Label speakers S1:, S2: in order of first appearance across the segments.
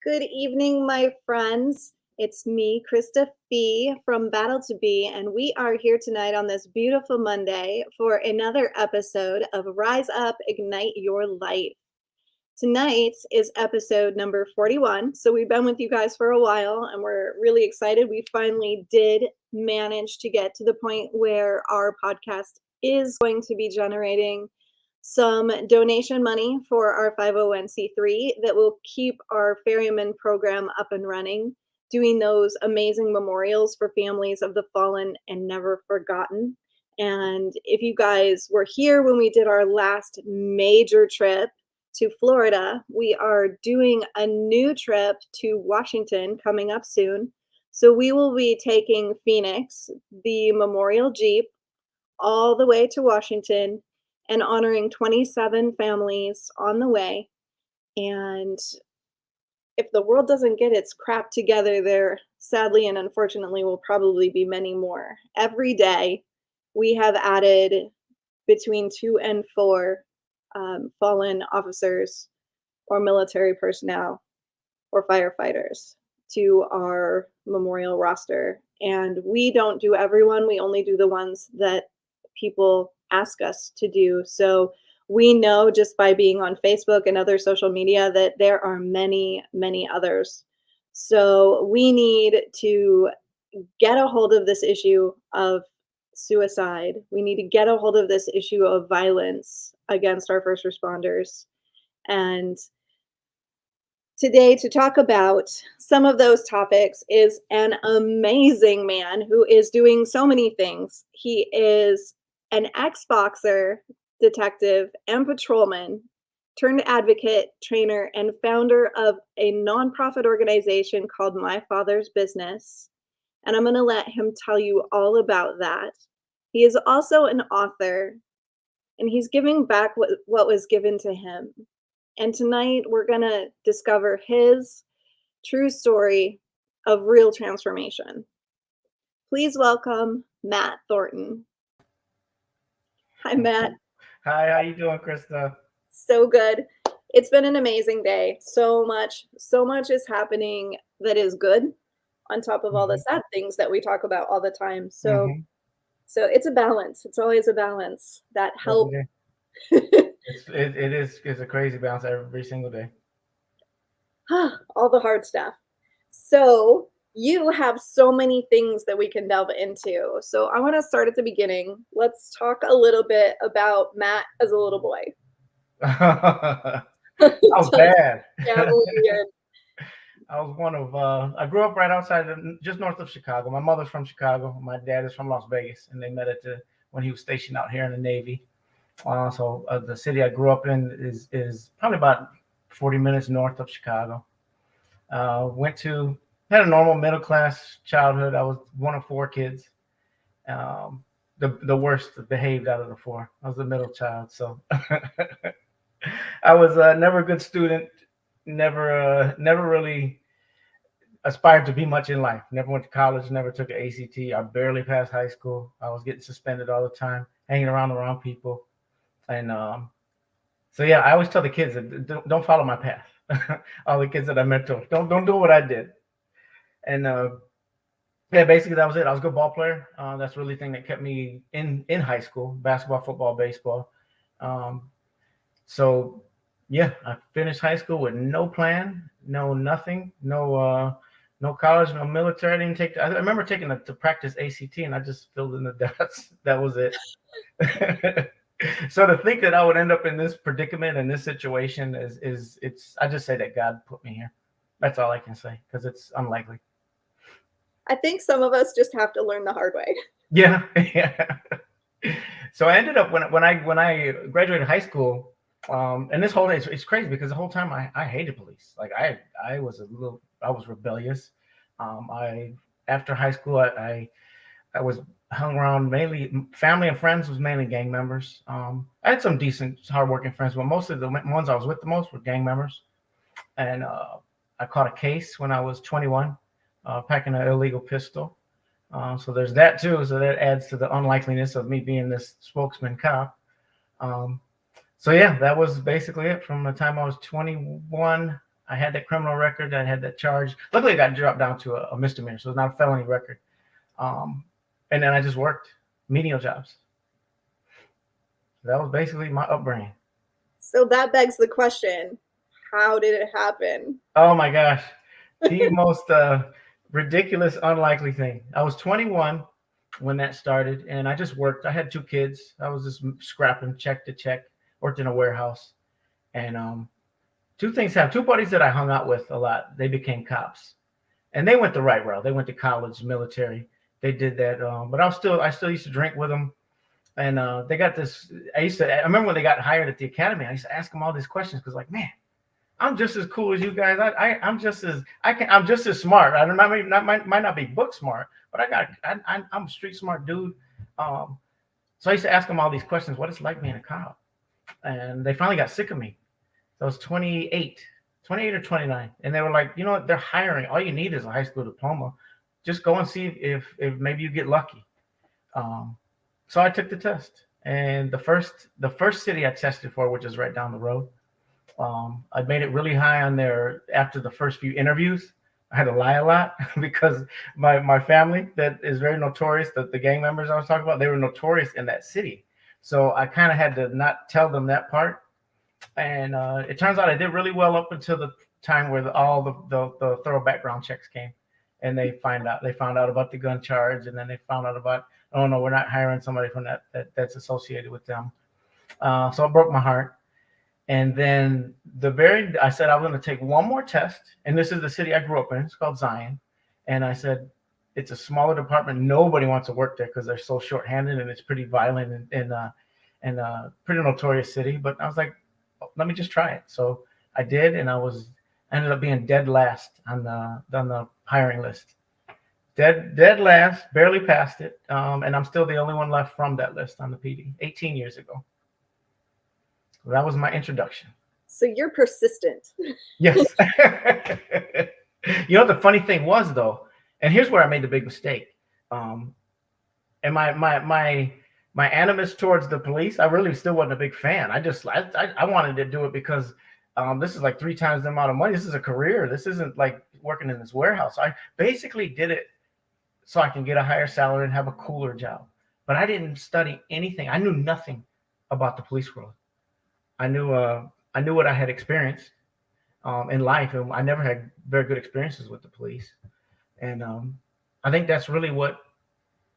S1: Good evening, my friends. It's me, Krista Fee from Battle to Be, and we are here tonight on this beautiful Monday for another episode of Rise Up, Ignite Your Life. Tonight is episode number 41. So we've been with you guys for a while, and we're really excited. We finally did manage to get to the point where our podcast is going to be generating some donation money for our 501c3 that will keep our ferryman program up and running, doing those amazing memorials for families of the fallen and never forgotten. And if you guys were here when we did our last major trip to Florida, we are doing a new trip to Washington coming up soon. So we will be taking Phoenix, the Memorial Jeep, all the way to Washington and honoring 27 families on the way. And if the world doesn't get its crap together, there sadly and unfortunately will probably be many more. Every day, we have added between 2 and 4 fallen officers or military personnel or firefighters to our memorial roster. And we don't do everyone, we only do the ones that people ask us to do. So we know just by being on Facebook and other social media that there are many, many others. So we need to get a hold of this issue of suicide. We need to get a hold of this issue of violence against our first responders. And today, to talk about some of those topics, is an amazing man who is doing so many things. He is an ex-boxer, detective, and patrolman, turned advocate, trainer, and founder of a nonprofit organization called My Father's Business. And I'm going to let him tell you all about that. He is also an author, and he's giving back what was given to him. And tonight we're going to discover his true story of real transformation. Please welcome Matt Thornton. Hi, Matt.
S2: Hi, how you doing, Krista?
S1: So good. It's been an amazing day. So much is happening that is good on top of all the sad things that we talk about all the time. So it's a balance. It's always a balance that helps.
S2: It's a crazy balance every single day.
S1: All the hard stuff. So you have so many things that we can delve into. So I want to start at the beginning. Let's talk a little bit about Matt as a little boy.
S2: How bad.
S1: Yeah,
S2: I was one of, I grew up right outside, just north of Chicago. My mother's from Chicago. My dad is from Las Vegas, and they met when he was stationed out here in the Navy. So the city I grew up in is probably about 40 minutes north of Chicago. Had a normal middle class childhood. I was one of 4 kids. The worst behaved out of the 4. I was the middle child, so I was never a good student. Never really aspired to be much in life. Never went to college. Never took an ACT. I barely passed high school. I was getting suspended all the time, hanging around the wrong people, and so yeah, I always tell the kids that don't follow my path. All the kids that I mentor, don't do what I did. And yeah, basically that was it. I was a good ball player. That's really the thing that kept me in high school: basketball, football, baseball. So yeah, I finished high school with no plan, no nothing, no college, no military. I didn't take. I remember taking to practice ACT, and I just filled in the dots. That was it. So to think that I would end up in this predicament and this situation is I just say that God put me here. That's all I can say, because it's unlikely.
S1: I think some of us just have to learn the hard way.
S2: Yeah. So I ended up when I graduated high school, and this whole day it's crazy because the whole time I hated police. Like I was rebellious. After high school I was hung around mainly family and friends, was mainly gang members. I had some decent, hardworking friends, but most of the ones I was with the most were gang members. And I caught a case when I was 21, packing an illegal pistol. So there's that too. So that adds to the unlikeliness of me being this spokesman cop. So yeah, that was basically it. From the time I was 21 I had that criminal record. I had that charge. Luckily, it got dropped down to a misdemeanor, so it's not a felony record. And then I just worked menial jobs. That was basically my upbringing.
S1: So that begs the question, how did it happen?
S2: Oh my gosh, the most ridiculous, unlikely thing. I was 21 when that started, and I just worked. I had 2 kids. I was just scrapping check to check. Worked in a warehouse, and two things happened. 2 buddies that I hung out with a lot, they became cops, and they went the right route. They went to college, military. They did that, but I still used to drink with them. And they got this. I remember when they got hired at the academy. I used to ask them all these questions because, like, man, I'm just as cool as you guys. I'm just as I'm just as smart. I don't might not be book smart, but I'm a street smart dude. So I used to ask them all these questions. What it's like being a cop, and they finally got sick of me. So I was 28 or 29, and they were like, you know what? They're hiring. All you need is a high school diploma. Just go and see if maybe you get lucky. So I took the test, and the first city I tested for, which is right down the road, I made it really high on there after the first few interviews. I had to lie a lot because my family that is very notorious, the gang members I was talking about, they were notorious in that city. So I kind of had to not tell them that part. And it turns out I did really well up until the time where all the thorough background checks came, and they found out about the gun charge, and then they found out about, oh no, we're not hiring somebody from that's associated with them. So it broke my heart. And then I said I was going to take one more test, and this is the city I grew up in. It's called Zion, and I said it's a smaller department. Nobody wants to work there because they're so short-handed, and it's pretty violent and pretty notorious city. But I was like, let me just try it. So I did, and I ended up being dead last on the hiring list. Dead last, barely passed it, and I'm still the only one left from that list on the PD. 18 years ago. That was my introduction.
S1: So you're persistent.
S2: Yes. You know what the funny thing was, though, and here's where I made the big mistake. And my animus towards the police, I really still wasn't a big fan. I wanted to do it because this is like 3 times the amount of money. This is a career. This isn't like working in this warehouse. I basically did it so I can get a higher salary and have a cooler job. But I didn't study anything. I knew nothing about the police world. I knew what I had experienced in life, and I never had very good experiences with the police. And I think that's really what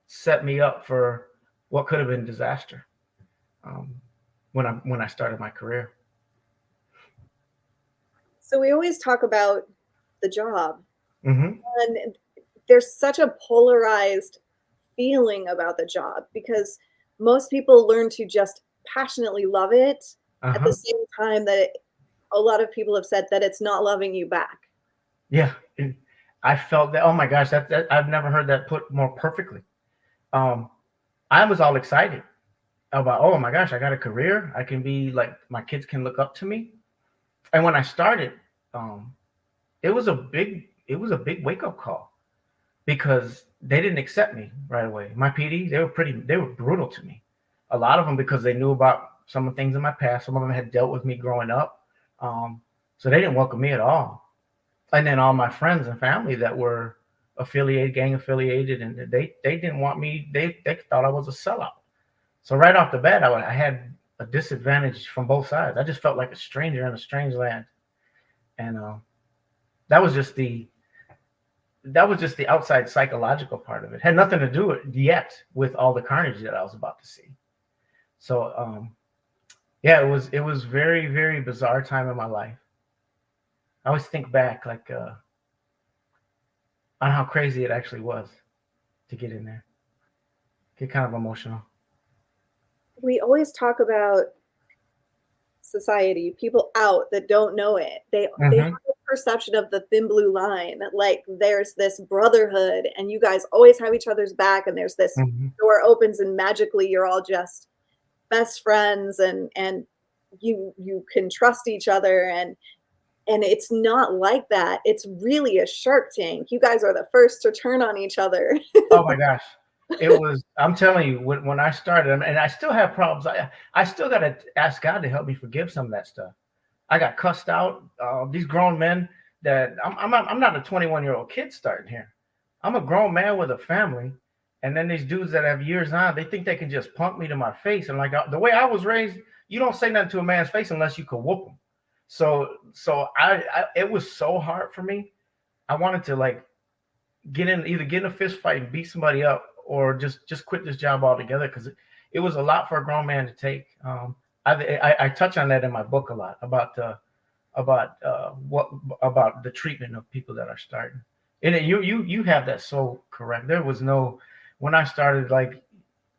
S2: set me up for what could have been disaster when I started my career.
S1: So we always talk about the job,
S2: Mm-hmm.
S1: and there's such a polarized feeling about the job because most people learn to just passionately love it at the same time that a lot of people have said that it's not loving you back.
S2: Yeah, I felt that. Oh my gosh, that I've never heard that put more perfectly. I was all excited about, oh my gosh, I got a career. I can be like, my kids can look up to me. And when I started, it was a big wake up call because they didn't accept me right away. My PD, they were brutal to me. A lot of them because they knew about some of the things in my past. Some of them had dealt with me growing up. So they didn't welcome me at all. And then all my friends and family that were gang affiliated, and they didn't want me. They thought I was a sellout. So right off the bat, I had a disadvantage from both sides. I just felt like a stranger in a strange land. And that was just the outside psychological part of it. Had nothing to do with all the carnage that I was about to see. So yeah, it was very, very bizarre time in my life. I always think back like on how crazy it actually was to get in there. Get kind of emotional.
S1: We always talk about society, people out that don't know it. They have a perception of the thin blue line, like there's this brotherhood and you guys always have each other's back, and there's this door opens and magically you're all just best friends and you can trust each other, and it's not like that. It's really a Shark Tank. You guys are the first to turn on each other.
S2: Oh my gosh. It was, I'm telling you, when I started, and I still have problems. I still got to ask God to help me forgive some of that stuff. I got cussed out. These grown men that I'm not a 21-year-old kid starting here. I'm a grown man with a family. And then these dudes that have years on, they think they can just punk me to my face. And like the way I was raised, you don't say nothing to a man's face unless you can whoop him. So it was so hard for me. I wanted to like either get in a fist fight and beat somebody up, or just quit this job altogether, because it was a lot for a grown man to take. I touch on that in my book a lot about what about the treatment of people that are starting. And you have that so correct. There was no, when I started, like,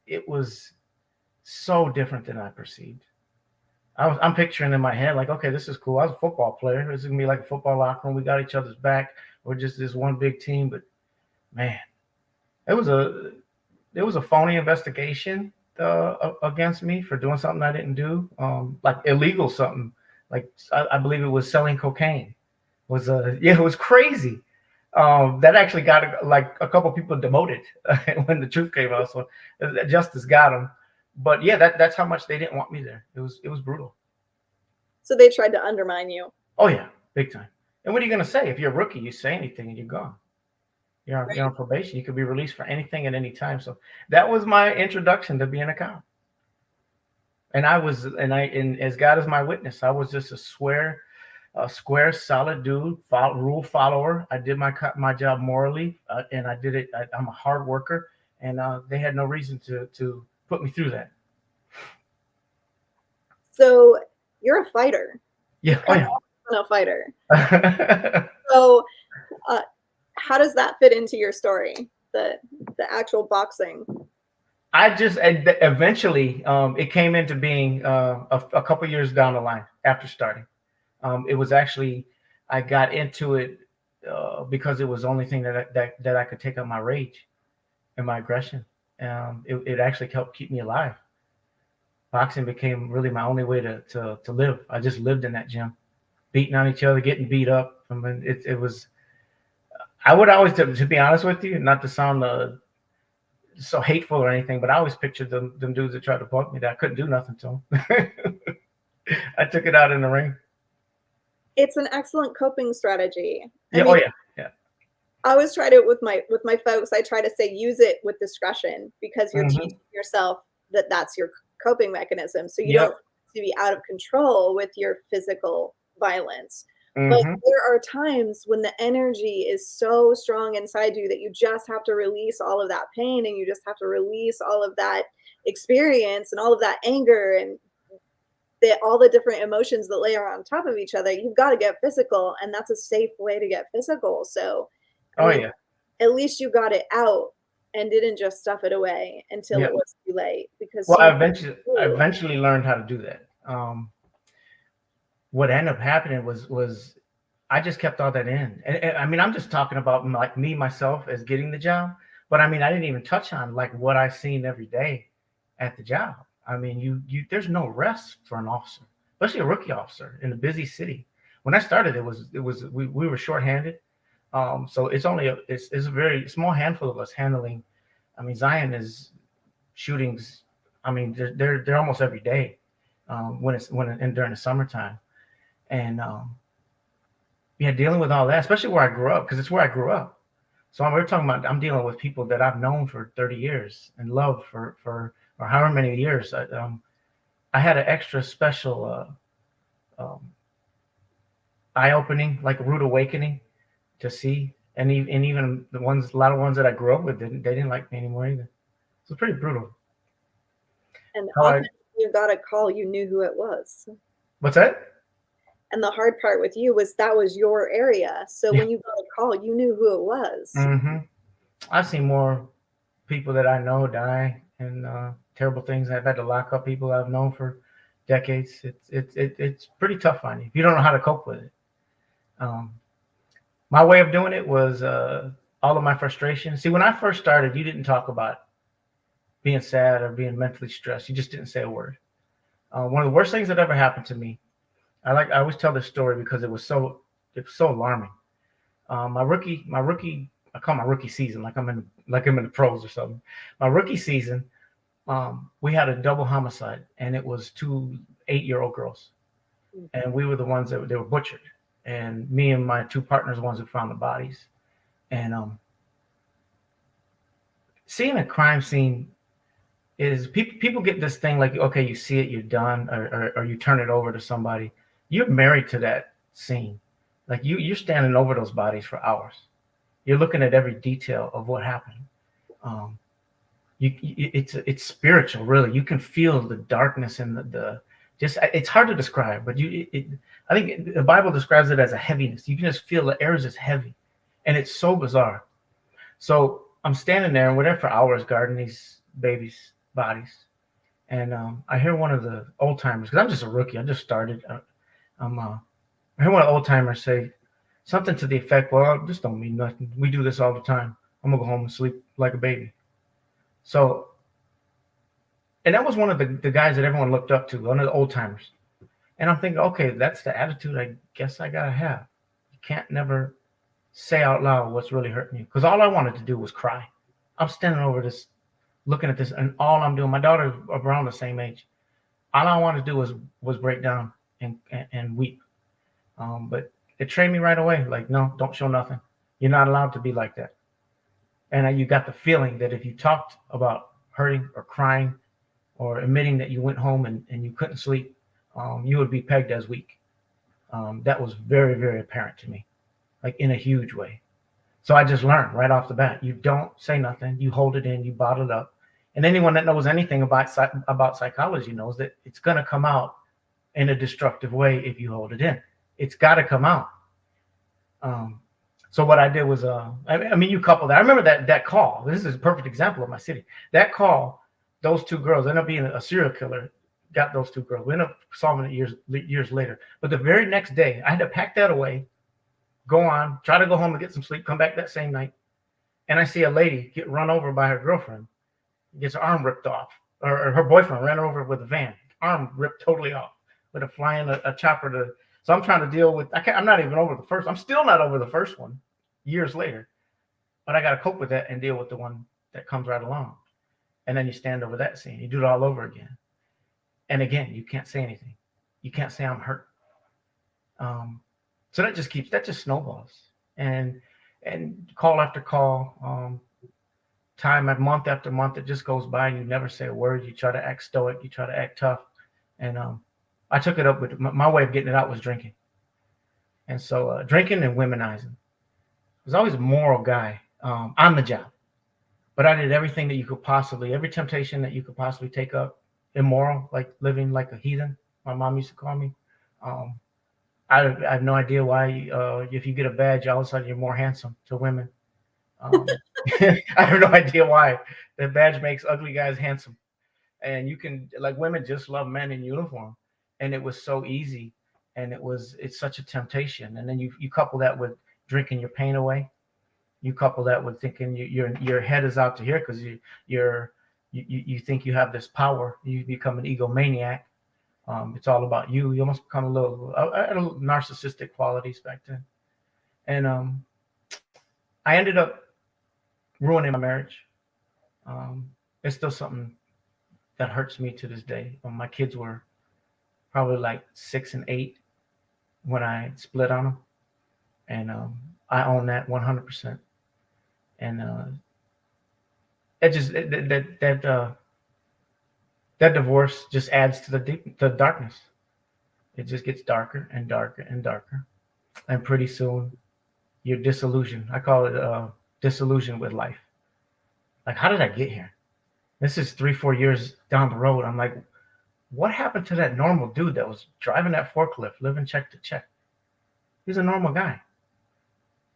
S2: it was so different than I perceived. I'm picturing in my head like, okay, this is cool. I was a football player. This is gonna be like a football locker room. We got each other's back. We're just this one big team. But man, it was a phony investigation against me for doing something I didn't do, like illegal something. Like I believe it was selling cocaine. It was crazy. That actually got like a couple people demoted when the truth came out. So justice got them. But yeah, that's how much they didn't want me there. It was brutal.
S1: So they tried to undermine you.
S2: Oh yeah, big time. And what are you gonna say if you're a rookie? You say anything and you're gone. You're on probation. You could be released for anything at any time. So that was my introduction to being a cop. And as God is my witness, I was just a square, solid dude, rule follower. I did my job morally, and I did it. I'm a hard worker, and they had no reason to put me through that.
S1: So you're a fighter.
S2: Yeah, oh yeah.
S1: A fighter. So, how does that fit into your story? The actual boxing.
S2: I just eventually it came into being a couple years down the line after starting. It was actually, I got into it because it was the only thing that I could take out my rage and my aggression. It actually helped keep me alive. Boxing became really my only way to live. I just lived in that gym, beating on each other, getting beat up. I mean, it was. I would always, to be honest with you, not to sound so hateful or anything, but I always pictured them dudes that tried to punk me that I couldn't do nothing to them. I took it out in the ring.
S1: It's an excellent coping strategy.
S2: Yeah. Oh yeah.
S1: I always try to with my folks. I try to say use it with discretion, because you're teaching yourself that that's your coping mechanism. So you don't to be out of control with your physical violence. But there are times when the energy is so strong inside you that you just have to release all of that pain, and you just have to release all of that experience and all of that anger and all the different emotions that layer on top of each other. You've got to get physical, and that's a safe way to get physical. So, at least you got it out and didn't just stuff it away until it was too late. Because
S2: I eventually learned how to do that. What ended up happening was I just kept all that in. And I mean, I'm just talking about like me, myself as getting the job. But I mean, I didn't even touch on like what I seen every day at the job. I mean, there's no rest for an officer, especially a rookie officer in a busy city. When I started, we were shorthanded. So it's only it's a very small handful of us handling. I mean, Zion is shootings. I mean, they're almost every day during the summertime. And dealing with all that, especially where I grew up, because it's where I grew up. So we're talking about, I'm dealing with people that I've known for 30 years and loved for or however many years. I had an extra special eye-opening, like a rude awakening to see. And even a lot of ones that I grew up with, they didn't like me anymore either. So it's pretty brutal.
S1: And often you got a call, you knew who it was.
S2: What's that?
S1: And the hard part with you was that was your area. So when you got a call, you knew who it was.
S2: I've seen more people that I know die and terrible things. I've had to lock up people I've known for decades. It's pretty tough on you if you don't know how to cope with it. My way of doing it was all of my frustration. See, when I first started, you didn't talk about being sad or being mentally stressed. You just didn't say a word. One of the worst things that ever happened to me, I always tell this story because it was so alarming. My rookie, I call my rookie season like I'm in the pros or something. My rookie season, we had a double homicide, and it was two 8-year-old girls. and we were the ones that they were butchered. And me and my two partners, the ones who found the bodies. And seeing a crime scene is people get this thing like, okay, you see it, you're done, or you turn it over to somebody. You're married to that scene. Like you're standing over those bodies for hours. You're looking at every detail of what happened. Um, it's spiritual, really. You can feel the darkness and the just. It's hard to describe, but I think the Bible describes it as a heaviness. You can just feel the air is just heavy, and it's so bizarre. So I'm standing there, and we're there for hours guarding these babies' bodies, and I hear one of the old timers, because I'm just a rookie. I just started. I hear one of the old timers say something to the effect, "Well, this don't mean nothing. We do this all the time. I'm gonna go home and sleep like a baby." So, and that was one of the guys that everyone looked up to, one of the old timers. And I'm thinking, okay, that's the attitude I guess I gotta have. You can't never say out loud what's really hurting you. Because all I wanted to do was cry. I'm standing over this, looking at this, and all I'm doing, my daughter's around the same age. All I wanted to do was break down and weep. But it trained me right away, like, no, don't show nothing. You're not allowed to be like that. And you got the feeling that if you talked about hurting or crying or admitting that you went home and you couldn't sleep, you would be pegged as weak. That was very, very apparent to me, like in a huge way. So I just learned right off the bat, you don't say nothing, you hold it in, you bottle it up. And anyone that knows anything about psychology knows that it's going to come out in a destructive way if you hold it in. It's got to come out. Um, so what I did was, I mean, you couple that. I remember that call. This is a perfect example of my city. That call, those two girls ended up being a serial killer. Got those two girls. We ended up solving it years later. But the very next day, I had to pack that away, go on, try to go home and get some sleep, come back that same night, and I see a lady get run over by her girlfriend, gets her arm ripped off, or her boyfriend ran her over with a van, arm ripped totally off, with a flying a chopper to. So I'm trying to deal with. I'm not even over the first. I'm still not over the first one, years later, but I got to cope with that and deal with the one that comes right along. And then you stand over that scene. You do it all over again. And again, you can't say anything. You can't say I'm hurt. So that just snowballs. And call after call, time at month after month, it just goes by and you never say a word. You try to act stoic. You try to act tough. And I took it up with my way of getting it out was drinking. And so drinking and womenizing. I was always a moral guy on the job. But I did everything that you could possibly, every temptation that you could possibly take up, immoral, like living like a heathen. My mom used to call me. I have no idea why. If you get a badge, all of a sudden you're more handsome to women. I have no idea why. The badge makes ugly guys handsome, and you can like women just love men in uniform, and it was so easy, and it's such a temptation. And then you couple that with drinking your pain away. You couple that with thinking your head is out to here because you think you have this power. You become an egomaniac. It's all about you. You almost become a little narcissistic qualities back then. And I ended up ruining my marriage. It's still something that hurts me to this day. My kids were probably like 6 and 8 when I split on them, and I own that 100%. And it just that divorce just adds to the darkness. It just gets darker and darker and darker, and pretty soon you're disillusioned. I call it disillusioned with life. Like, how did I get here? This is 3-4 years down the road. I'm like, what happened to that normal dude that was driving that forklift, living check to check? He's a normal guy.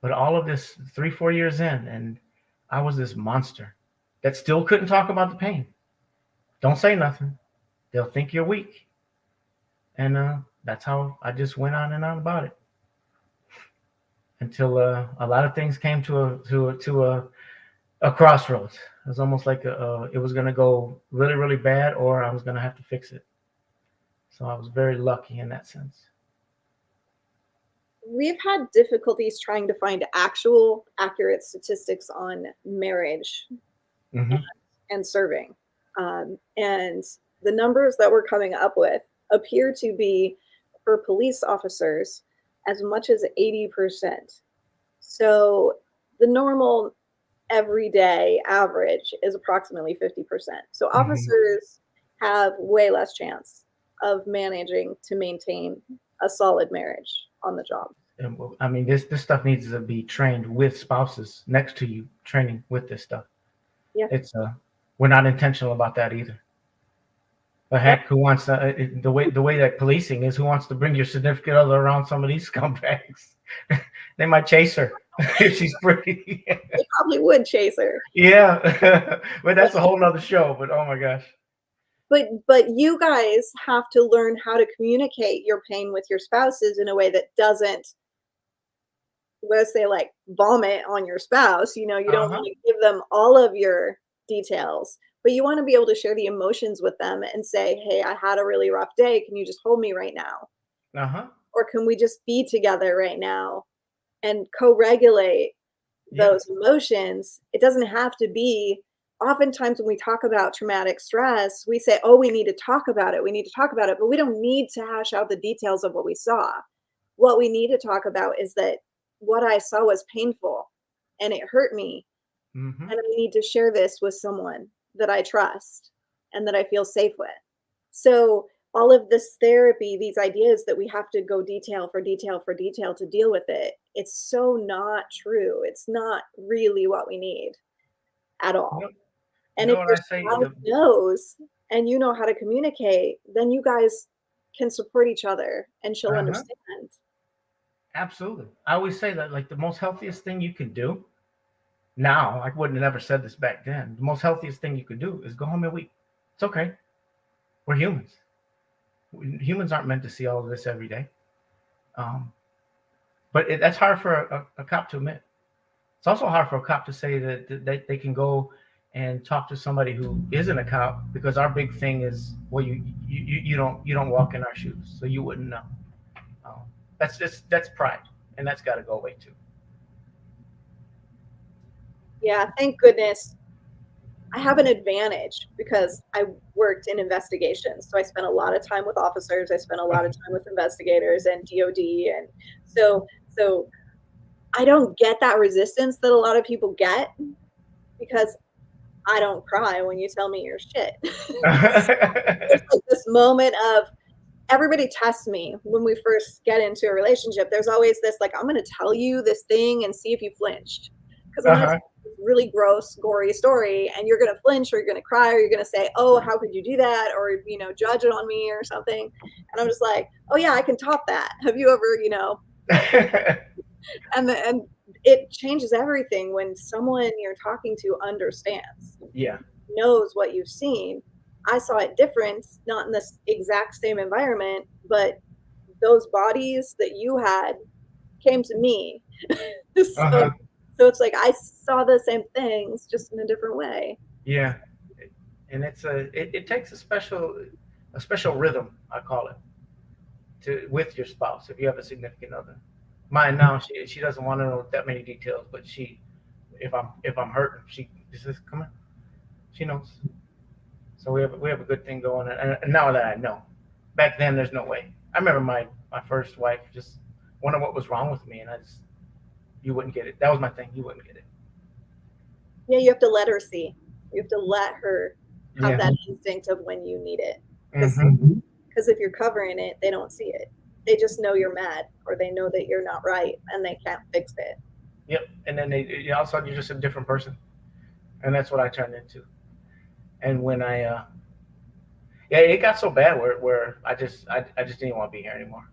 S2: But all of this 3-4 years in, and I was this monster that still couldn't talk about the pain. Don't say nothing. They'll think you're weak. And that's how I just went on and on about it until a lot of things came to a crossroads. It was almost like it was going to go really, really bad, or I was going to have to fix it. So I was very lucky in that sense.
S1: We've had difficulties trying to find actual accurate statistics on marriage and serving. And the numbers that we're coming up with appear to be for police officers as much as 80%. So the normal everyday average is approximately 50%. So officers have way less chance of managing to maintain a solid marriage on the job.
S2: And, I mean, this stuff needs to be trained with spouses next to you, training with this stuff.
S1: Yeah.
S2: It's we're not intentional about that either. But
S1: Yep.
S2: heck, who wants to, the way that policing is? Who wants to bring your significant other around some of these scumbags? They might chase her if she's pretty.
S1: They probably would chase her.
S2: Yeah, but that's a whole nother show. But oh my gosh.
S1: But you guys have to learn how to communicate your pain with your spouses in a way that doesn't, let's say, like, vomit on your spouse. You don't want to give them all of your details, but you want to be able to share the emotions with them and say, hey, I had a really rough day. Can you just hold me right now? Or can we just be together right now and co-regulate those emotions? It doesn't have to be. Oftentimes when we talk about traumatic stress, we say, oh, we need to talk about it. We need to talk about it, but we don't need to hash out the details of what we saw. What we need to talk about is that what I saw was painful and it hurt me. And I need to share this with someone that I trust and that I feel safe with. So all of this therapy, these ideas that we have to go detail for detail for detail to deal with it, it's so not true. It's not really what we need at all. And if your spouse knows and you know how to communicate, then you guys can support each other and she'll understand.
S2: Absolutely. I always say that, like, the most healthiest thing you can do now, I wouldn't have never said this back then. The most healthiest thing you could do is go home and weep. It's okay. We're humans. Humans aren't meant to see all of this every day. But that's hard for a cop to admit. It's also hard for a cop to say that they can go and talk to somebody who isn't a cop, because our big thing is, well, you don't walk in our shoes, so you wouldn't know. That's pride, and that's got to go away too.
S1: Yeah, thank goodness I have an advantage because I worked in investigations. So I spent a lot of time with officers. I spent a lot of time with investigators and DOD. And so I don't get that resistance that a lot of people get because I don't cry when you tell me your shit. There's like this moment of, everybody tests me when we first get into a relationship. There's always this, like, I'm going to tell you this thing and see if you flinched. Because I'm going to tell you this really gross, gory story, and you're going to flinch, or you're going to cry, or you're going to say, oh, how could you do that? Or, judge it on me or something. And I'm just like, oh yeah, I can top that. Have you ever, and it changes everything when someone you're talking to understands.
S2: Yeah.
S1: Knows what you've seen. I saw it different, not in this exact same environment, but those bodies that you had came to me. So it's like I saw the same things, just in a different way.
S2: Yeah, and it takes a special rhythm, I call it, with your spouse if you have a significant other. Mine now, she doesn't want to know that many details, but if I'm hurting, she says, come on. She knows. So we have a good thing going, and now that I know, back then there's no way. I remember my first wife just wondered what was wrong with me, and you wouldn't get it. That was my thing. You wouldn't get it.
S1: Yeah, you have to let her see. You have to let her have that instinct of when you need it. Because if you're covering it, they don't see it. They just know you're mad, or they know that you're not right, and they can't fix it.
S2: Yep, and then all of a sudden you're just a different person, and that's what I turned into. And when it got so bad where I just didn't want to be here anymore.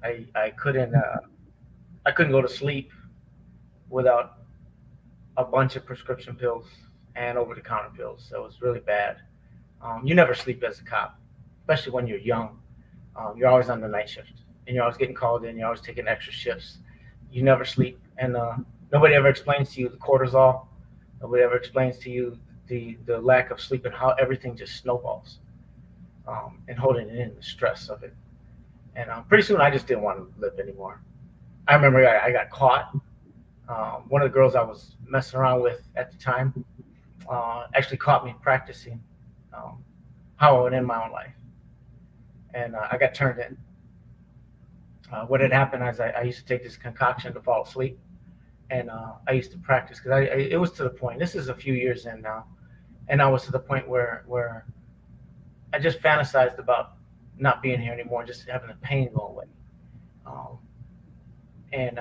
S2: I couldn't go to sleep without a bunch of prescription pills and over-the-counter pills. So it was really bad. You never sleep as a cop, especially when you're young. You're always on the night shift, and you're always getting called in. You're always taking extra shifts. You never sleep, and nobody ever explains to you the cortisol. Nobody ever explains to you the lack of sleep and how everything just snowballs, and holding it in, the stress of it. And pretty soon I just didn't want to live anymore. I remember I got caught. One of the girls I was messing around with at the time actually caught me practicing how I would end my own life. and I got turned in. What had happened is I used to take this concoction to fall asleep, and I used to practice because it was to the point. This is a few years in now, and I was to the point where I just fantasized about not being here anymore, just having the pain go away. Um, and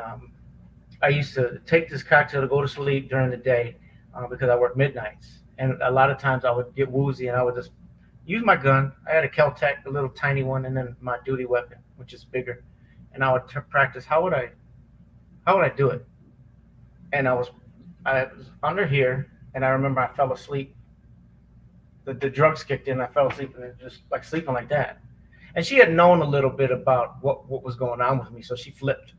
S2: I used to take this cocktail to go to sleep during the day because I work midnights, and a lot of times I would get woozy and I would just use my gun. I had a Kel-Tec, a little tiny one, and then my duty weapon, which is bigger, and I would practice. How would I do it? And I was under here, and I remember I fell asleep. The drugs kicked in. I fell asleep, and just like sleeping like that. And she had known a little bit about what was going on with me, so she flipped.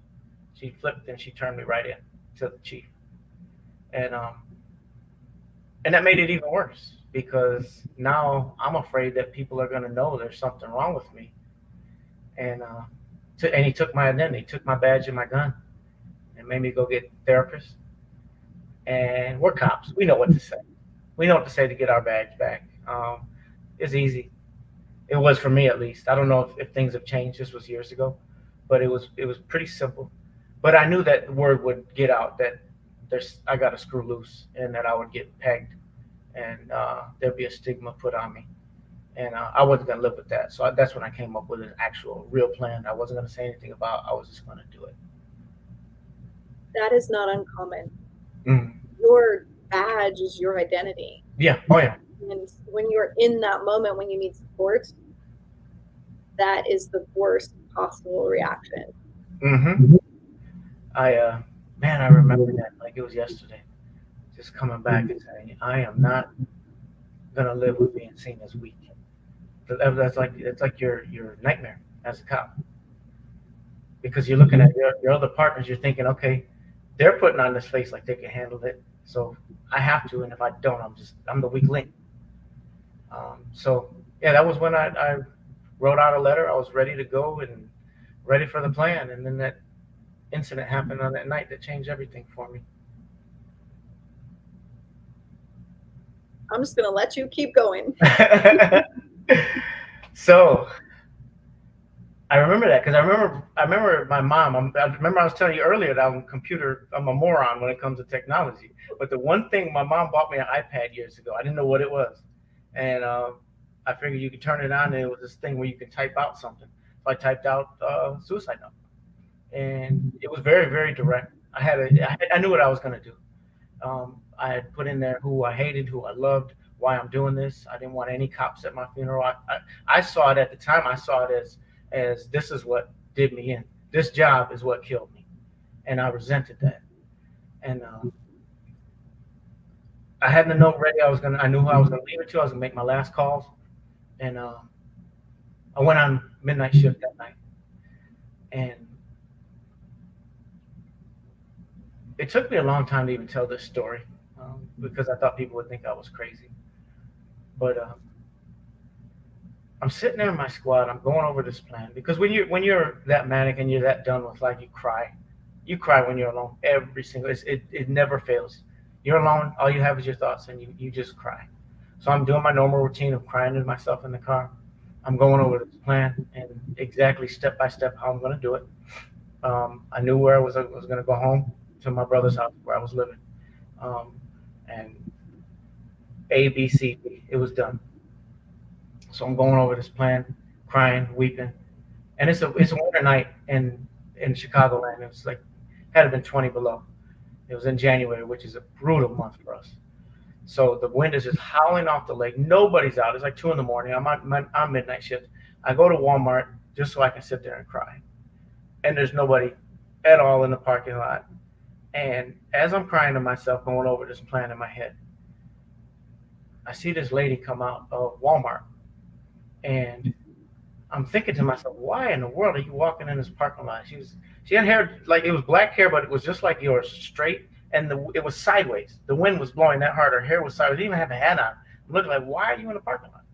S2: She flipped and she turned me right in to the chief, and and that made it even worse because now I'm afraid that people are going to know there's something wrong with me, and and he took my identity, took my badge and my gun, and made me go get therapists. And we're cops. We know what to say. We know what to say to get our badge back. It's easy. It was for me at least. I don't know if things have changed. This was years ago, but it was pretty simple. But I knew that the word would get out that I got to screw loose and that I would get pegged and there'd be a stigma put on me. And I wasn't gonna live with that. So that's when I came up with an actual real plan. I wasn't gonna say anything about. I was just gonna do it.
S1: That is not uncommon.
S2: Mm.
S1: Your badge is your identity.
S2: Yeah. Oh yeah.
S1: And when you're in that moment, when you need support, that is the worst possible reaction.
S2: Mm-hmm. Man, I remember that like it was yesterday. Just coming back and saying, I am not gonna live with being seen as weak. That's like it's like your nightmare as a cop because you're looking at your other partners. You're thinking, okay, they're putting on this face like they can handle it, so I have to. And if I don't, I'm the weak link. So yeah, that was when I wrote out a letter. I was ready to go and ready for the plan, and then that incident happened on that night that changed everything for me.
S1: I'm just going to let you keep going.
S2: So I remember that because I remember my mom. I remember I was telling you earlier that I'm a moron when it comes to technology. But the one thing my mom bought me an iPad years ago. I didn't know what it was, and I figured you could turn it on, and it was this thing where you can type out something. So I typed out suicide note, and it was very very direct. I knew what I was going to do. I had put in there who I hated, who I loved, why I'm doing this. I didn't want any cops at my funeral. I saw it at the time. I saw it as this is what did me in. This job is what killed me, and I resented that. And I had the note ready. I knew who I was gonna leave it to. I was gonna make my last calls, and I went on midnight shift that night, and it took me a long time to even tell this story because I thought people would think I was crazy. But I'm sitting there in my squad. I'm going over this plan because when you're that manic and you're that done with life, you cry. You cry when you're alone. Every single it never fails. You're alone. All you have is your thoughts, and you just cry. So I'm doing my normal routine of crying to myself in the car. I'm going over this plan and exactly step by step how I'm going to do it. I knew where I was going to go home to my brother's house where I was living, and A, B, C, D. It was done. So I'm going over this plan, crying, weeping, and it's a winter night in Chicagoland. It was like had it been 20 below. It was in January, which is a brutal month for us. So the wind is just howling off the lake. Nobody's out. It's like 2 in the morning. I'm on midnight shift. I go to Walmart just so I can sit there and cry, and there's nobody at all in the parking lot. And as I'm crying to myself, going over this plan in my head, I see this lady come out of Walmart, and I'm thinking to myself, why in the world are you walking in this parking lot? She had hair like it was black hair, but it was just like yours, straight, and it was sideways. The wind was blowing that hard. Her hair was sideways. She didn't even have a hat on. I'm looking like, why are you in the parking lot?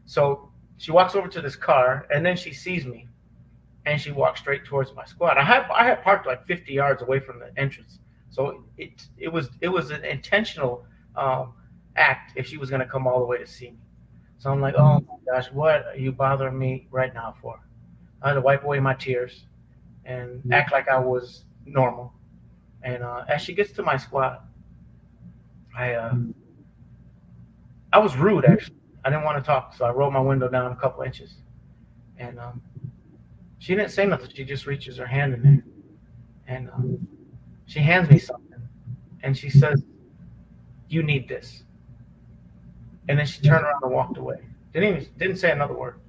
S2: So she walks over to this car, and then she sees me, and she walks straight towards my squad. I had parked like 50 yards away from the entrance, so it was an intentional act if she was going to come all the way to see me. So I'm like, oh my gosh, what are you bothering me right now for? I had to wipe away my tears and act like I was normal. And as she gets to my squad, I I was rude actually. I didn't want to talk, so I rolled my window down a couple inches. And she didn't say nothing. She just reaches her hand in there, and she hands me something, and she says, "You need this." And then she turned around and walked away. Didn't say another word.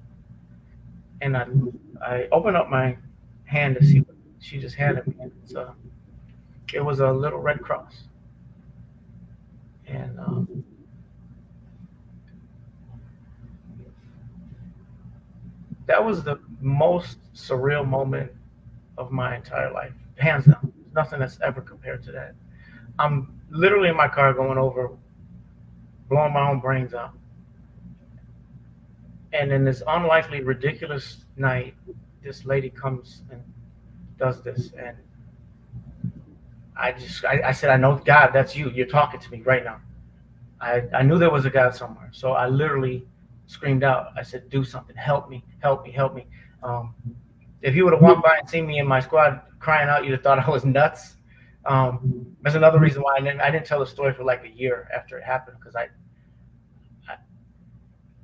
S2: And I opened up my hand to see what she just handed me. And it was a little red cross, and that was the most surreal moment of my entire life, hands down. Nothing that's ever compared to that. I'm literally in my car going over, blowing my own brains out. And in this unlikely, ridiculous night, this lady comes and does this. And I said, I know, God, that's you. You're talking to me right now. I knew there was a God somewhere. So I literally screamed out. I said, do something. Help me, help me, help me. Um, if you would have walked by and seen me in my squad crying out, you'd have thought I was nuts. There's another reason why I didn't tell the story for like a year after it happened, because I,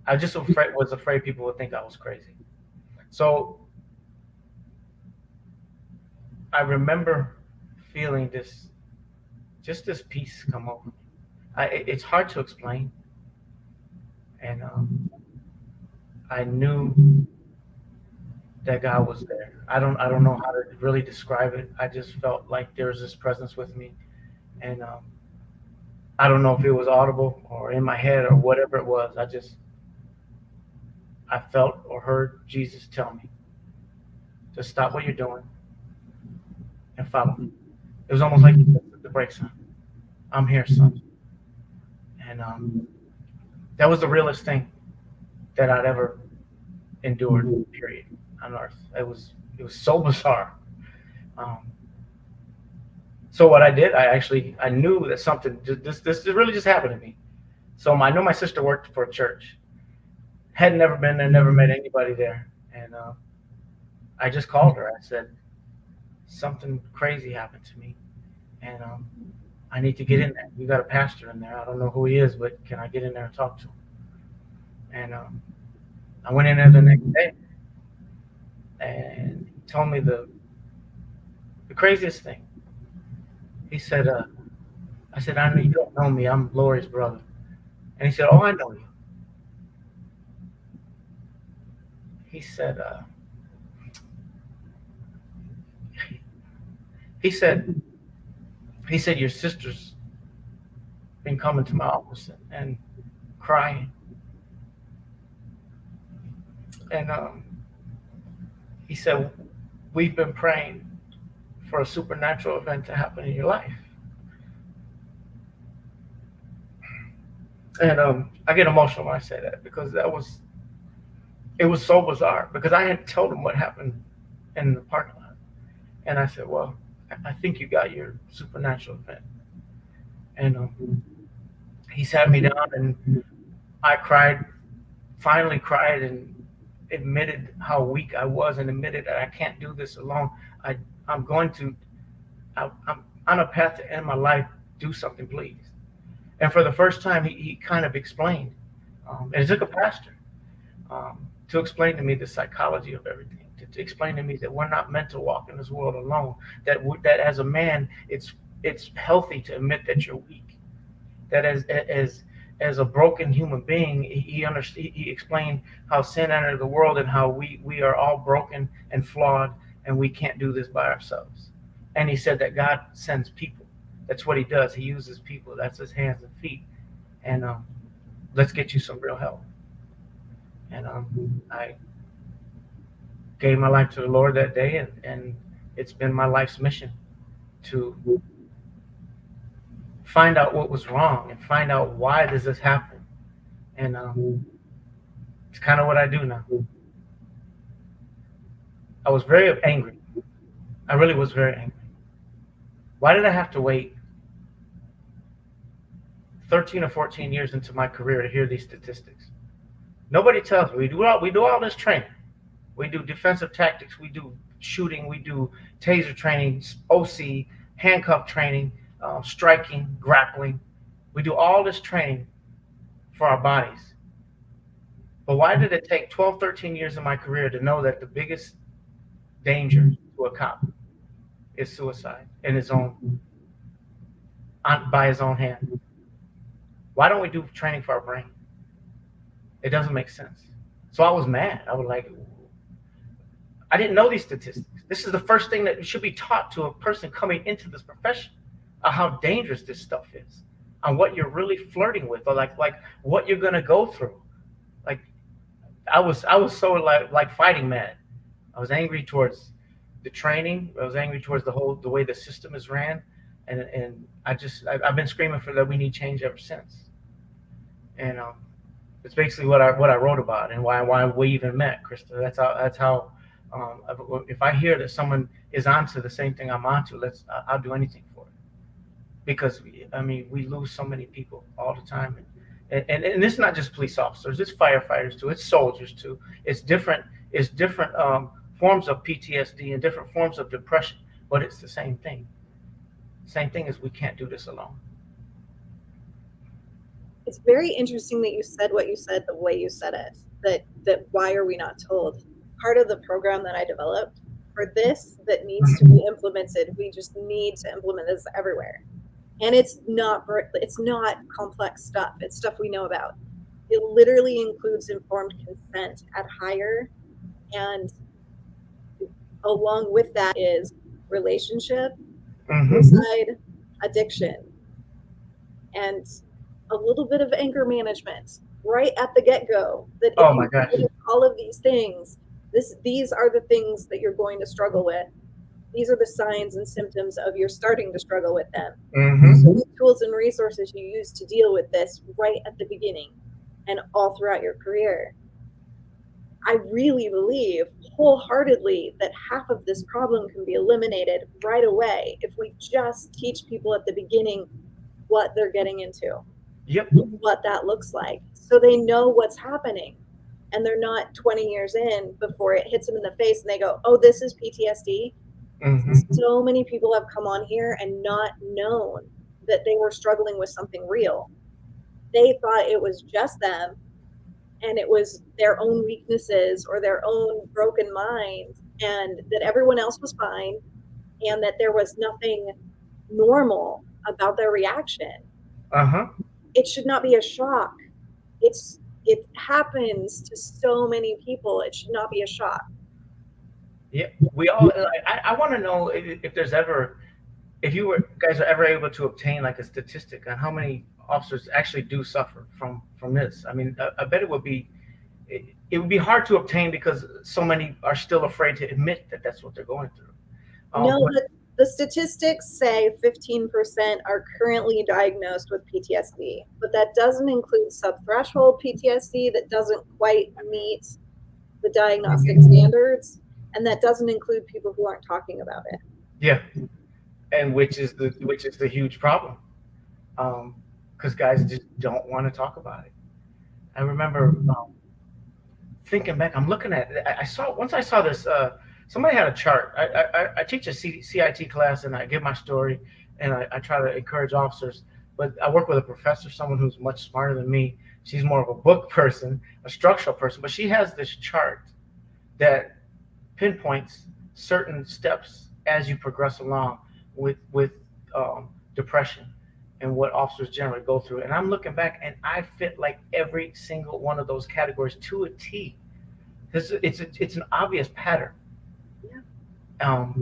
S2: I just was afraid people would think I was crazy. So I remember feeling this peace come over me. It's hard to explain, and I knew that God was there. I don't know how to really describe it. I just felt like there was this presence with me, and I don't know if it was audible or in my head or whatever it was. I felt or heard Jesus tell me to stop what you're doing and follow me. It was almost like he put the brakes on. I'm here, son. And that was the realest thing that I'd ever endured. Period. On earth, it was so bizarre. Um, so what I did, I knew that something this really just happened to me. So I knew my sister worked for a church. Had never been there, never met anybody there, and I just called her. I said something crazy happened to me, and I need to get in there. You got a pastor in there. I don't know who he is, but can I get in there and talk to him? And I went in there the next day, and he told me the craziest thing. He said, I said, I know you don't know me. I'm Lori's brother. And he said, oh, I know you. He said, he said, he said, your sister's been coming to my office and crying. And he said, we've been praying for a supernatural event to happen in your life. And I get emotional when I say that, because it was so bizarre, because I hadn't told him what happened in the parking lot. And I said, well, I think you got your supernatural event. And he sat me down, and I cried, finally cried, and admitted how weak I was, and admitted that I can't do this alone. I, I'm going to, I'm on a path to end my life. Do something, please. And for the first time, he kind of explained, and it took a pastor to explain to me the psychology of everything, to explain to me that we're not meant to walk in this world alone. That as a man, it's healthy to admit that you're weak. That as a broken human being, he explained how sin entered the world, and how we are all broken and flawed, and we can't do this by ourselves. And he said that God sends people. That's what he does. He uses people. That's his hands and feet. And let's get you some real help. And I gave my life to the Lord that day, and it's been my life's mission to find out what was wrong and find out why does this happen. And it's kind of what I do now. I was very angry. I really was very angry. Why did I have to wait 13 or 14 years into my career to hear these statistics? Nobody tells me. We do all this training. We do defensive tactics. We do shooting. We do taser training, OC, handcuff training, striking, grappling. We do all this training for our bodies. But why did it take 12, 13 years of my career to know that the biggest danger to a cop is suicide in his own, by his own hand? Why don't we do training for our brain? It doesn't make sense. So I was mad. I was like, I didn't know these statistics. This is the first thing that should be taught to a person coming into this profession, how dangerous this stuff is, on what you're really flirting with, or like what you're gonna go through. Like I was so like fighting mad. I was angry towards the training. I was angry towards the way the system is ran, and I've been screaming for that we need change ever since. And it's basically what I wrote about, and why we even met, Krista. That's how if I hear that someone is onto the same thing I'm onto, I'll do anything for it. Because I mean, we lose so many people all the time, and it's not just police officers, it's firefighters too, it's soldiers too. It's different forms of PTSD and different forms of depression, but it's the same thing. Same thing as we can't do this alone.
S1: It's very interesting that you said what you said the way you said it. That why are we not told? Part of the program that I developed for this that needs to be implemented, we just need to implement this everywhere. And it's not complex stuff. It's stuff we know about. It literally includes informed consent at hire, and along with that is relationship, suicide, addiction, and a little bit of anger management right at the get-go. That if
S2: Oh my
S1: you
S2: gosh.
S1: do all of these things, these are the things that you're going to struggle with. These are the signs and symptoms of you're starting to struggle with them. So the tools and resources you use to deal with this right at the beginning and all throughout your career. I really believe wholeheartedly that half of this problem can be eliminated right away if we just teach people at the beginning what they're getting into,
S2: Yep.
S1: what that looks like, so they know what's happening. And they're not 20 years in before it hits them in the face and they go, oh, this is PTSD. So many people have come on here and not known that they were struggling with something real. They thought it was just them, and it was their own weaknesses or their own broken mind, and that everyone else was fine, and that there was nothing normal about their reaction. It should not be a shock. It happens to so many people. It should not be a shock.
S2: Yeah. We all. I want to know if you guys are ever able to obtain like a statistic on how many officers actually do suffer from this. I mean, I bet it would be hard to obtain because so many are still afraid to admit that that's what they're going through.
S1: No,
S2: But
S1: but the statistics say 15% are currently diagnosed with PTSD, but that doesn't include subthreshold PTSD that doesn't quite meet the diagnostic standards, and that doesn't include people who aren't talking about it.
S2: yeah, and which is the huge problem, because guys just don't want to talk about it. I remember thinking back. I'm looking at it. I saw this. Somebody had a chart. I teach a CIT class, and I give my story, and I try to encourage officers. But I work with a professor, someone who's much smarter than me. She's more of a book person, a structural person, but she has this chart that pinpoints certain steps as you progress along with depression and what officers generally go through. And I'm looking back, and I fit like every single one of those categories to a T. It's an obvious pattern.
S1: Yeah.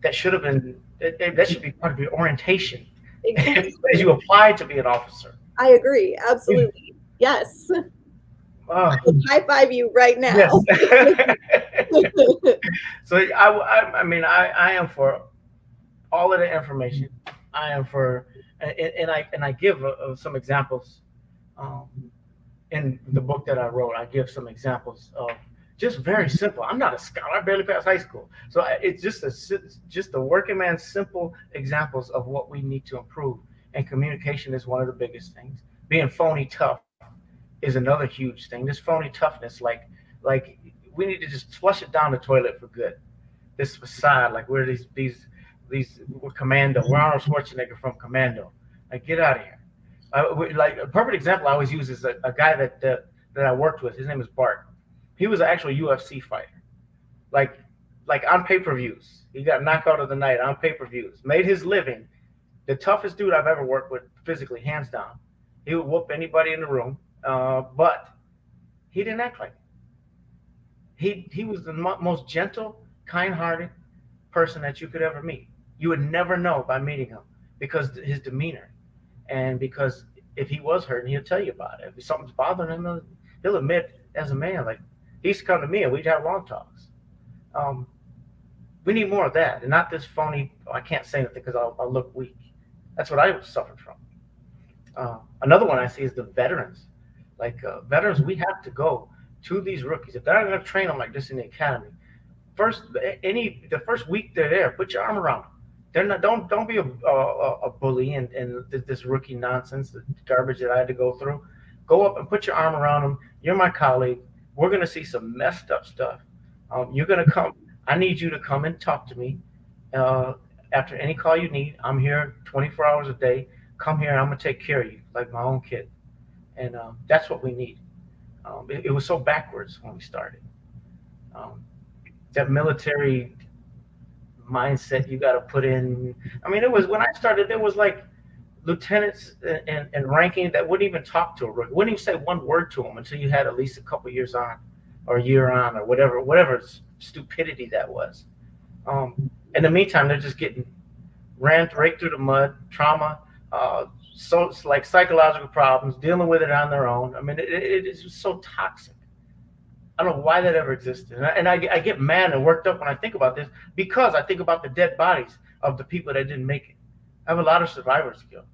S2: That should have been that should be part of your orientation
S1: Exactly.
S2: as you apply to be an officer.
S1: I agree. Absolutely. Yes.
S2: Oh,
S1: High five you right now.
S2: yes. So I mean, I am for all of the information. I am for, and I give some examples in the book that I wrote. I give some examples of just very simple. I'm not a scholar. I barely passed high school, so it's just a working man's simple examples of what we need to improve. And communication is one of the biggest things. Being phony tough is another huge thing. This phony toughness, like we need to just flush it down the toilet for good. This facade, like we're these we're Commando. We're Arnold Schwarzenegger from Commando. Like get out of here. Like a perfect example I always use is a guy that I worked with. His name is Bart. He was an actual UFC fighter. Like like on pay-per-views. He got knockout of the night on pay-per-views. Made his living. The toughest dude I've ever worked with, physically, hands down. He would whoop anybody in the room, but he didn't act like it. He was the most gentle, kind-hearted person that you could ever meet. You would never know by meeting him because his demeanor, and because if he was hurting, he'll tell you about it. If something's bothering him, he'll admit as a man. Like he used to come to me and we'd have long talks. Um, we need more of that, and not this phony. Oh, I can't say anything because I'll look weak. That's what I suffered from. Another one I see is the veterans. Like veterans, we have to go to these rookies. If they're not going to train them like this in the academy, the first week they're there, put your arm around them. They're not. Don't be a bully and this rookie nonsense, the garbage that I had to go through. Go up and put your arm around them. You're my colleague. We're going to see some messed up stuff. You're going to come. I need you to come and talk to me uh, after any call you need. I'm here 24 hours a day. Come here and I'm going to take care of you like my own kid. And that's what we need. It was so backwards when we started. Um, that military mindset you got to put in. I mean, it was when I started, there was like lieutenants and ranking that wouldn't even talk to a rookie, wouldn't even say one word to them until you had at least a couple years on or a year on or whatever stupidity that was. In the meantime, they're just getting ran right through the mud, trauma, so it's like psychological problems, dealing with it on their own. I mean, it is just so toxic. I don't know why that ever existed. I get mad and worked up when I think about this because I think about the dead bodies of the people that didn't make it. I have a lot of survivors guilt.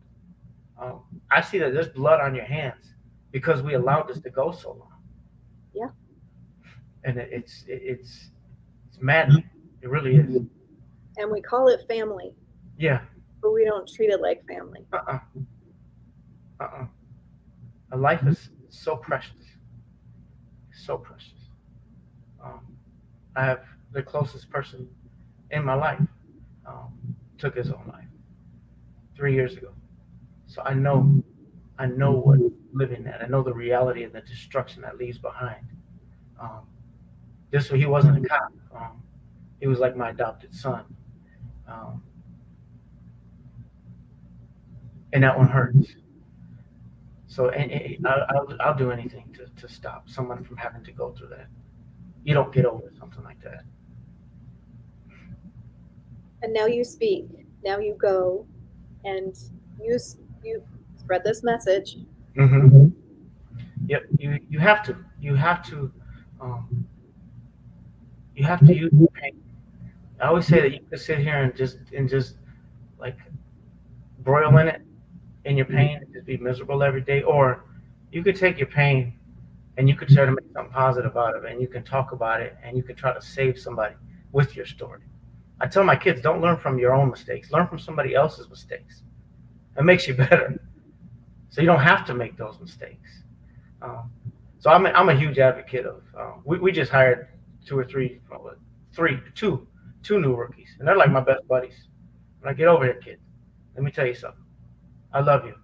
S2: I see that there's blood on your hands because we allowed this to go so long.
S1: Yeah.
S2: And it's maddening. It really is.
S1: And we call it family,
S2: Yeah.
S1: but we don't treat it like family.
S2: A life is so precious. So precious. I have the closest person in my life took his own life 3 years ago. So I know what living that. I know the reality and the destruction that leaves behind. Um, he wasn't a cop. He was like my adopted son, um, and that one hurts. So and I'll do anything to stop someone from having to go through that. You don't get over something like that.
S1: And now you speak. Now you go, and you spread this message.
S2: Mm-hmm. Yep. You have to. You have to. Um, you have to use pain. I always say that you could sit here and just like broil in your pain and just be miserable every day, or you could take your pain and you could try to make something positive out of it, and you can talk about it, and you can try to save somebody with your story. I tell my kids, don't learn from your own mistakes. Learn from somebody else's mistakes. It makes you better, so you don't have to make those mistakes. Um, so I'm a huge advocate of. We just hired two or three, well, two new rookies, and they're like my best buddies. When I get over here, kid, let me tell you something. I love you.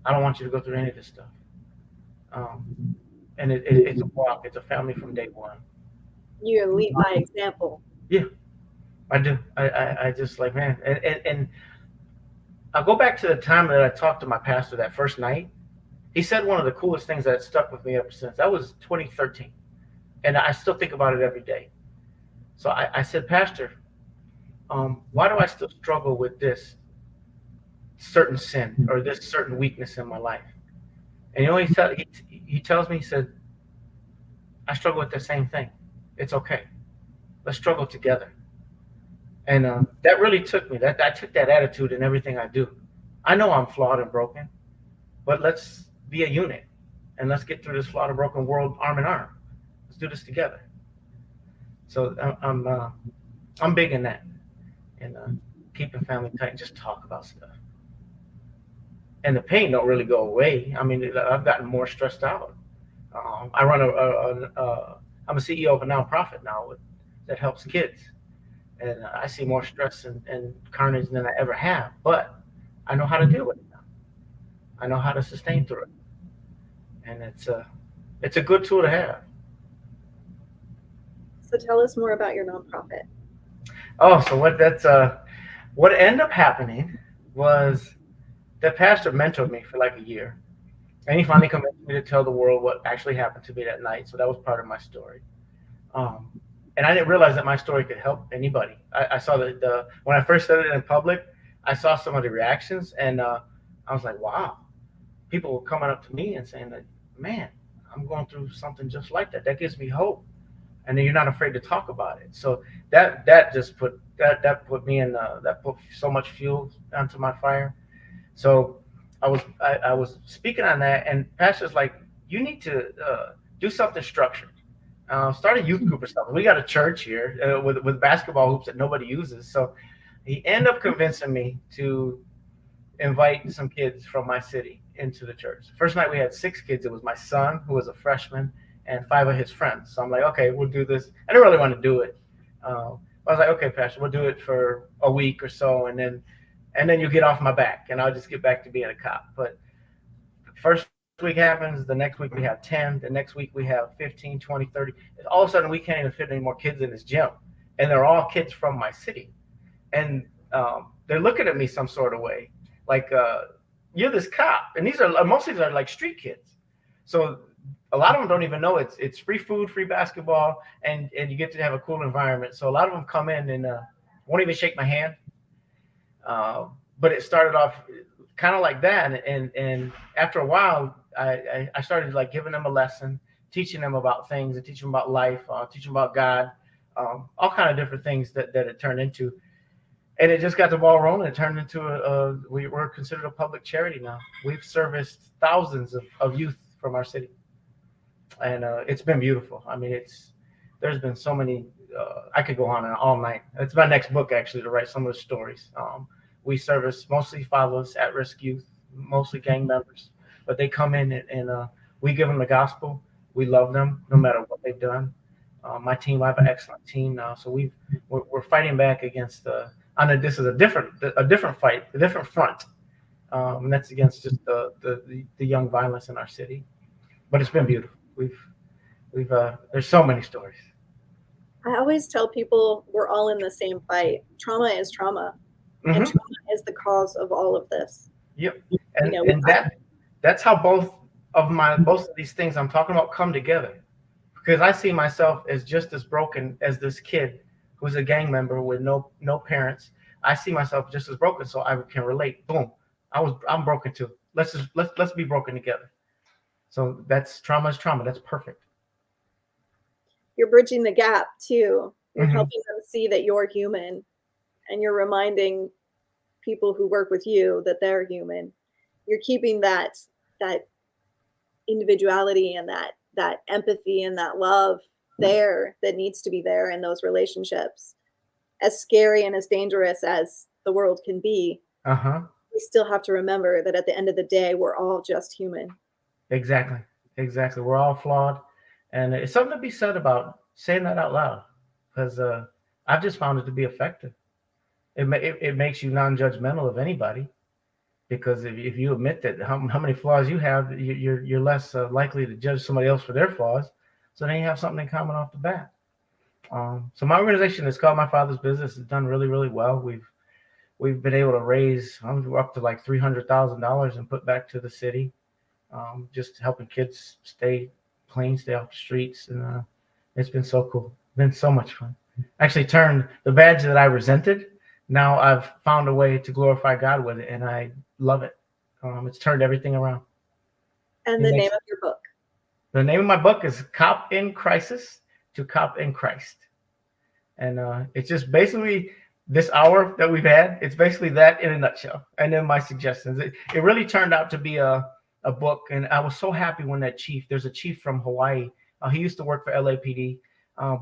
S2: I don't want you to go through any of this stuff. And it's a walk. It's a family from day one.
S1: You lead by example.
S2: Yeah, I do. I just like, man. And I'll go back to the time that I talked to my pastor that first night. He said one of the coolest things that stuck with me ever since. That was 2013. And I still think about it every day. So I said, Pastor, why do I still struggle with this certain sin or this certain weakness in my life? And you know, he tells me, he said, I struggle with the same thing. It's okay. Let's struggle together. And that really took me. I took that attitude in everything I do. I know I'm flawed and broken, but let's be a unit and let's get through this flawed and broken world arm in arm. Let's do this together. So I'm big in that, and keeping family tight. Just talk about stuff. and the pain don't really go away. I mean, I've gotten more stressed out. I run I'm a CEO of a nonprofit now that helps kids, and I see more stress and carnage than I ever have. But I know how to deal with it now. I know how to sustain through it, and it's a good tool to have.
S1: So tell us more about your nonprofit.
S2: Oh, so what ended up happening was the pastor mentored me for like a year, and he finally convinced me to tell the world what actually happened to me that night. So that was part of my story. Um, and I didn't realize that my story could help anybody. I saw the when I first said it in public, I saw some of the reactions, and I was like, wow, people were coming up to me and saying that, man, I'm going through something just like that. That gives me hope, and then you're not afraid to talk about it. So that just put me in that put so much fuel onto my fire. So I was speaking on that, and pastor's like, you need to do something structured. Start a youth group or something. We got a church here with basketball hoops that nobody uses. So he ended up convincing me to invite some kids from my city into the church. First night we had 6 kids. It was my son, who was a freshman, and 5 of his friends. So I'm like, okay, we'll do this. I didn't really want to do it. I was like, okay, pastor, we'll do it for a week or so, and then you get off my back, and I'll just get back to being a cop. But first week happens, the next week we have 10, the next week we have 15, 20, 30. All of a sudden we can't even fit any more kids in this gym, and they're all kids from my city, and they're looking at me some sort of way, like you're this cop, and most of these are like street kids. So a lot of them don't even know it's free food, free basketball, and you get to have a cool environment. So a lot of them come in and won't even shake my hand. But it started off kind of like that, and after a while, I started like giving them a lesson, teaching them about things, and teaching them about life, teaching them about God, all kind of different things that it turned into, and it just got the ball rolling. It turned into we're considered a public charity now. We've serviced thousands of youth from our city, and it's been beautiful. I mean, there's been so many. I could go on and all night. It's my next book actually, to write some of the stories. We service mostly fatherless, at-risk youth, mostly gang members, but they come in and we give them the gospel. We love them no matter what they've done. My team, I have an excellent team now, so we're fighting back against this is a different fight, a different front, and that's against just the young violence in our city. But it's been beautiful. We've there's so many stories.
S1: I always tell people we're all in the same fight. Trauma is trauma,
S2: Mm-hmm.
S1: and trauma is the cause of all of this.
S2: Yep, and that's how both of these things I'm talking about come together, because I see myself as just as broken as this kid who's a gang member with no parents. I see myself just as broken, so I can relate. Boom, I'm broken too. Let's be broken together. So that's trauma is trauma. That's perfect.
S1: You're bridging the gap too. You're
S2: Mm-hmm.
S1: helping them see that you're human, and you're reminding people who work with you that they're human. You're keeping that individuality and that empathy and that love there that needs to be there in those relationships. As scary and as dangerous as the world can be, we still have to remember that at the end of the day, we're all just human.
S2: Exactly. We're all flawed, and it's something to be said about saying that out loud, because I've just found it to be effective. It makes you non-judgmental of anybody, because if you admit that how many flaws you have, you're less likely to judge somebody else for their flaws. So then you have something in common off the bat. So my organization is called My Father's Business. It's done really, really well. We've been able to raise up to like $300,000 and put back to the city, just helping kids stay clean, stay off the streets, and it's been so cool. Been so much fun. Actually turned the badge that I resented. Now I've found a way to glorify God with it, and I love it. It's turned everything around.
S1: And the name of your book?
S2: The name of my book is Cop in Crisis to Cop in Christ. And it's just basically this hour that we've had. It's basically that in a nutshell. And then my suggestions. It really turned out to be a book. And I was so happy when there's a chief from Hawaii. He used to work for LAPD.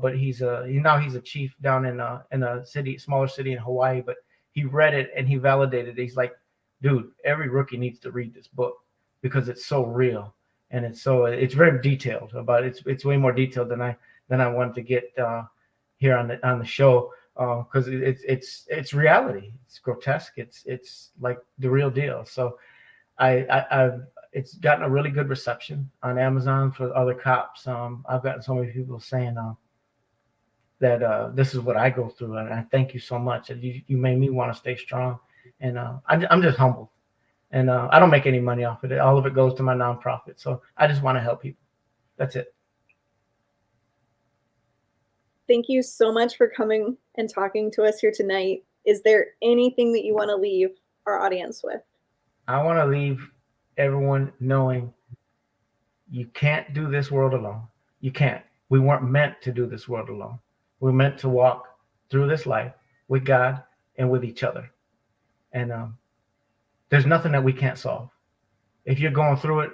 S2: But he's a chief down in a smaller city in Hawaii. But he read it and he validated it. He's like, dude, every rookie needs to read this book because it's so real and it's very detailed about it's way more detailed than I wanted to get here on the show because it's reality. It's grotesque. It's like the real deal. So I've it's gotten a really good reception on Amazon for other cops. I've gotten so many people saying that this is what I go through, and I thank you so much. And you made me want to stay strong, and I'm just humbled. And I don't make any money off of it. All of it goes to my nonprofit. So I just want to help people. That's it.
S1: Thank you so much for coming and talking to us here tonight. Is there anything that you want to leave our audience with?
S2: I want to leave everyone knowing you can't do this world alone. You can't. We weren't meant to do this world alone. We're meant to walk through this life with God and with each other. And there's nothing that we can't solve. If you're going through it,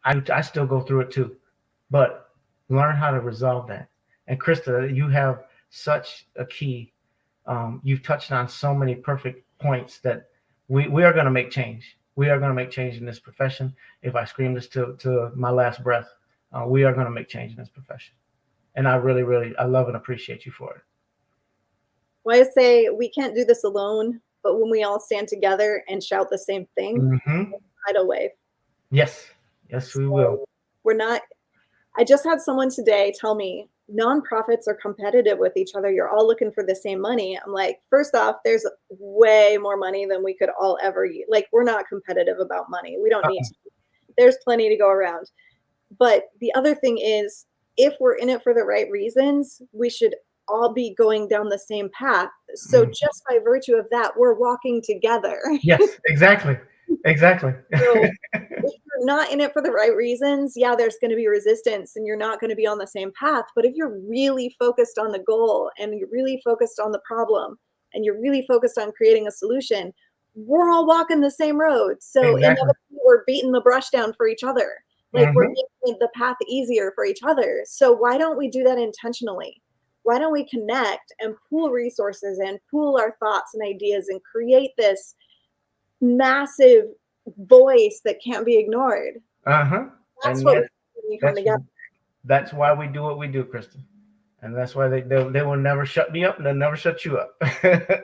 S2: I still go through it too. But learn how to resolve that. And Krista, you have such a key. You've touched on so many perfect points that we are going to make change. We are going to make change in this profession. If I scream this to my last breath, we are going to make change in this profession. And I really, really, I love and appreciate you for it.
S1: Well, I say we can't do this alone, but when we all stand together and shout the same thing,
S2: Mm-hmm.
S1: tidal wave.
S2: Yes, we will.
S1: We're not. I just had someone today tell me nonprofits are competitive with each other. You're all looking for the same money. I'm like, first off, there's way more money than we could all ever use. Like, we're not competitive about money. We don't need to. There's plenty to go around. But the other thing is, if we're in it for the right reasons, we should all be going down the same path. So just by virtue of that, we're walking together.
S2: Yes, exactly.
S1: So if you're not in it for the right reasons, yeah, there's going to be resistance and you're not going to be on the same path. But if you're really focused on the goal and you're really focused on the problem and you're really focused on creating a solution, we're all walking the same road. So inevitably, we're beating the brush down for each other. Like, we're making the path easier for each other. So why don't we do that intentionally? Why don't we connect and pool resources and pool our thoughts and ideas and create this massive voice that can't be ignored? That's what we come together.
S2: That's why we do what we do, Kristen. And that's why they will never shut me up and they'll never shut you up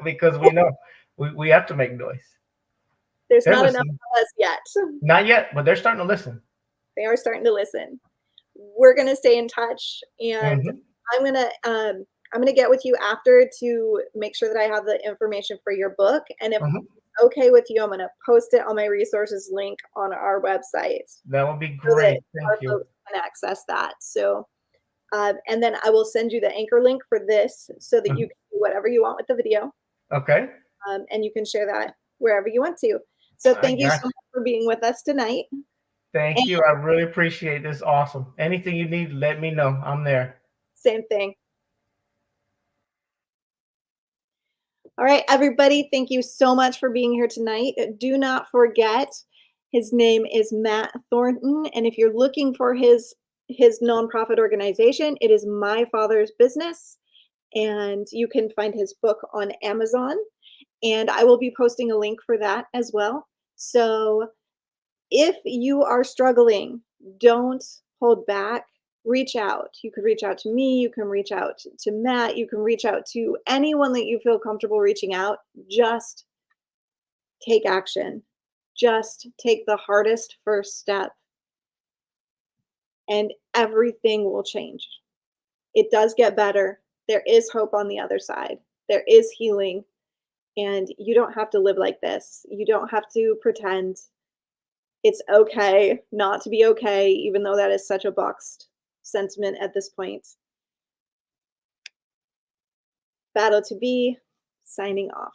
S2: because we know we have to make noise.
S1: There's not enough of us yet.
S2: Not yet, but they're starting to listen.
S1: They are starting to listen. We're going to stay in touch, and I'm going to get with you after to make sure that I have the information for your book. And if it's okay with you, I'm going to post it on my resources link on our website.
S2: That would be great.
S1: So Thank you. Folks can access that. So, and then I will send you the anchor link for this so that you can do whatever you want with the video.
S2: Okay.
S1: And you can share that wherever you want to. So thank you so much for being with us tonight.
S2: Thank you. I really appreciate this. Awesome. Anything you need, let me know. I'm there.
S1: Same thing. All right, everybody. Thank you so much for being here tonight. Do not forget, his name is Matt Thornton. And if you're looking for his nonprofit organization, it is My Father's Business. And you can find his book on Amazon. And I will be posting a link for that as well. So if you are struggling, don't hold back. Reach out. You could reach out to me. You can reach out to Matt. You can reach out to anyone that you feel comfortable reaching out. Just take action. Just take the hardest first step. And everything will change. It does get better. There is hope on the other side. There is healing. And you don't have to live like this. You don't have to pretend. It's okay not to be okay, even though that is such a boxed sentiment at this point. Battle to Be, signing off.